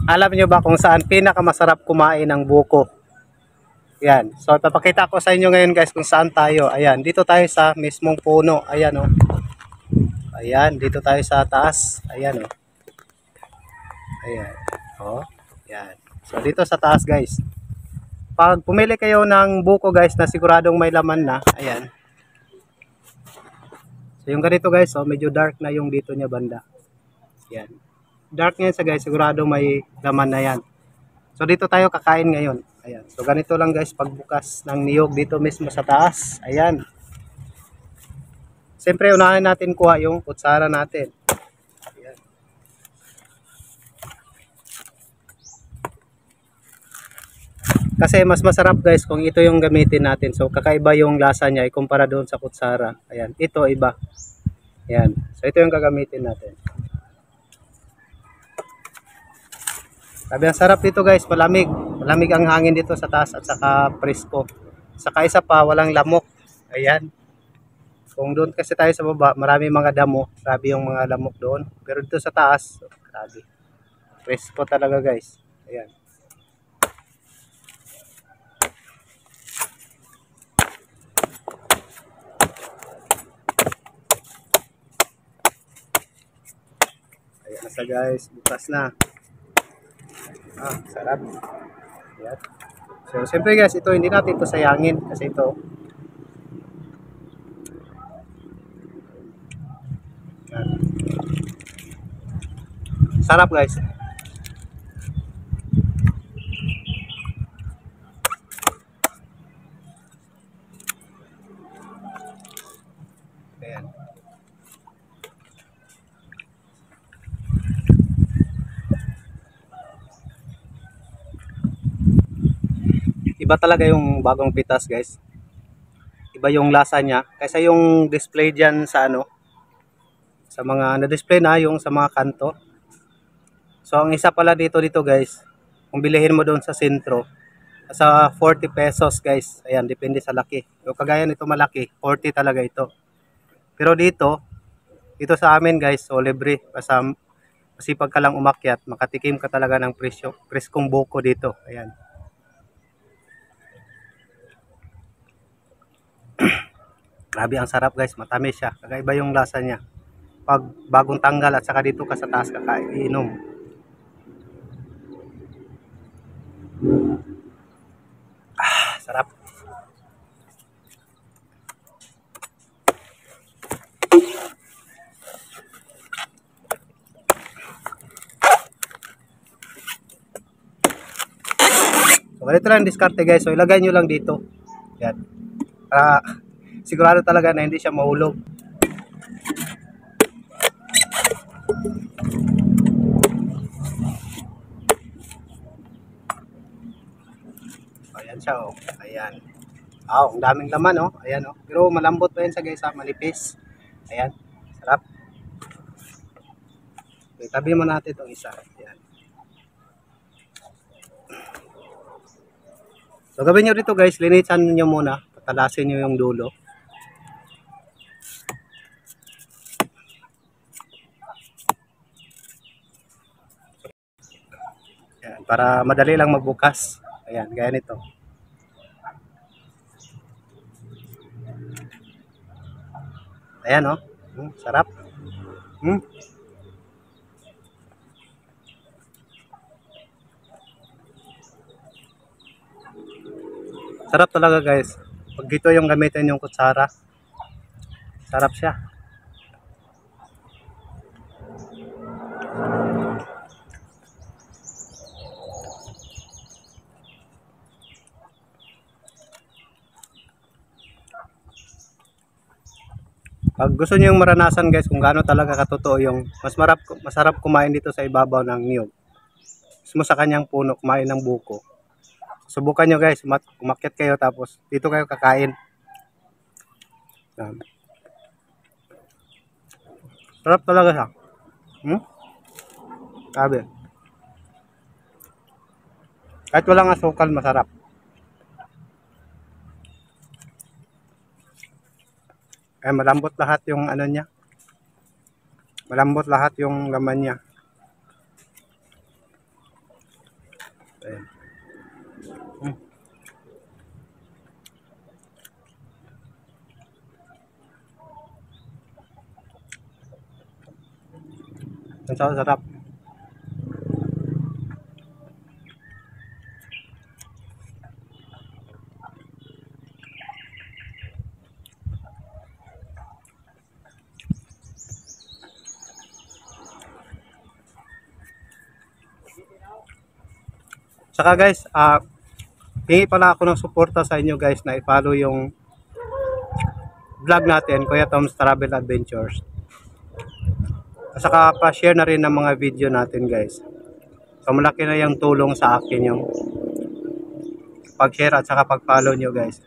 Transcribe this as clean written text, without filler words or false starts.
Alam niyo ba kung saan pinakamasarap kumain ng buko? Yan. So, papakita ko sa inyo ngayon guys kung saan tayo. Ayan, dito tayo sa mismong puno. Ayan oh. Ayan, dito tayo sa taas. Ayan oh. Ayan. Oh. Ayan. So, dito sa taas guys. Pag pumili kayo ng buko guys na siguradong may laman na. Ayan. So, yung ganito guys, oh, medyo dark na yung dito niya banda. Ayan. Dark ngayon sa guys, sigurado may laman na yan. So dito tayo kakain ngayon. Ayan. So ganito lang guys pagbukas ng niyog dito mismo sa taas. Ayan. Siyempre unahin natin kuha yung kutsara natin. Ayan. Kasi mas masarap guys kung ito yung gamitin natin. So kakaiba yung lasa niya ikumpara doon sa kutsara. Ayan. Ito iba. Ayan. So ito yung gagamitin natin. Sabi ang sarap dito guys, malamig. Malamig ang hangin dito sa taas at saka presko. Saka isa pa, walang lamok. Ayan. Kung doon kasi tayo sa baba, marami mga damo. Grabe yung mga lamok doon. Pero dito sa taas, grabe. Presko talaga guys. Ayan. Ayan na sa guys, bukas na. Sarap. Ayan. So, siyempre guys, ito hindi natin ito sayangin kasi ito. Ayan. Sarap guys. Ayan. Iba talaga yung bagong pitas guys. Iba yung lasa niya kaysa yung display diyan sa ano, sa mga na-display na yung sa mga kanto. So ang isa pala dito guys, kung bilihin mo doon sa sentro, sa 40 pesos guys. Ayan, depende sa laki. So kagaya nito malaki, 40 talaga ito. Pero dito sa amin guys, so libre. Basta masipag ka lang umakyat, makatikim ka talaga ng presyo, preskong buko dito. Ayan. Grabe ang sarap guys, matamis siya. Kakaiba yung lasa niya. Pag bagong tanggal at saka dito ka sa taas kakainom. Sarap. So ganito lang diskarte guys. So ilagay nyo lang dito. Yan. Para sigurado talaga na hindi siya mahulog. Ayan siya oh. Ayan. Ang daming laman oh. Ayan oh. Pero malambot pa yan sa guys, manipis. Ayan. Sarap. Okay, tabi mo natin itong isa. Ayan. So gawin nyo dito guys, linisan nyo muna. Patalasin nyo yung dulo. Ayan, para madali lang magbukas. Ayan, gaya nito. Ayan oh. Sarap. Sarap talaga guys. Pag dito yung gamitin yung kutsara, sarap siya. Pag gusto niyo yung maranasan guys kung gaano talaga katotoo yung masarap kumain dito sa ibabaw ng niyog. Mismo sa kanyang puno kumain ng buko. Subukan nyo guys, umakyat kayo tapos dito kayo kakain. Sarap talaga siya. Sabi. Kahit walang asukal, masarap. Malambot lahat yung ano niya. Malambot lahat yung laman niya. Ayan. Mm. Ang sarap. Saka guys, hingi pala ako ng suporta sa inyo guys na i-follow yung vlog natin, Kuya Tom's Travel Adventures. At saka pa-share na rin ng mga video natin guys. So malaki na yung tulong sa akin yung pag-share at saka pag-follow nyo guys.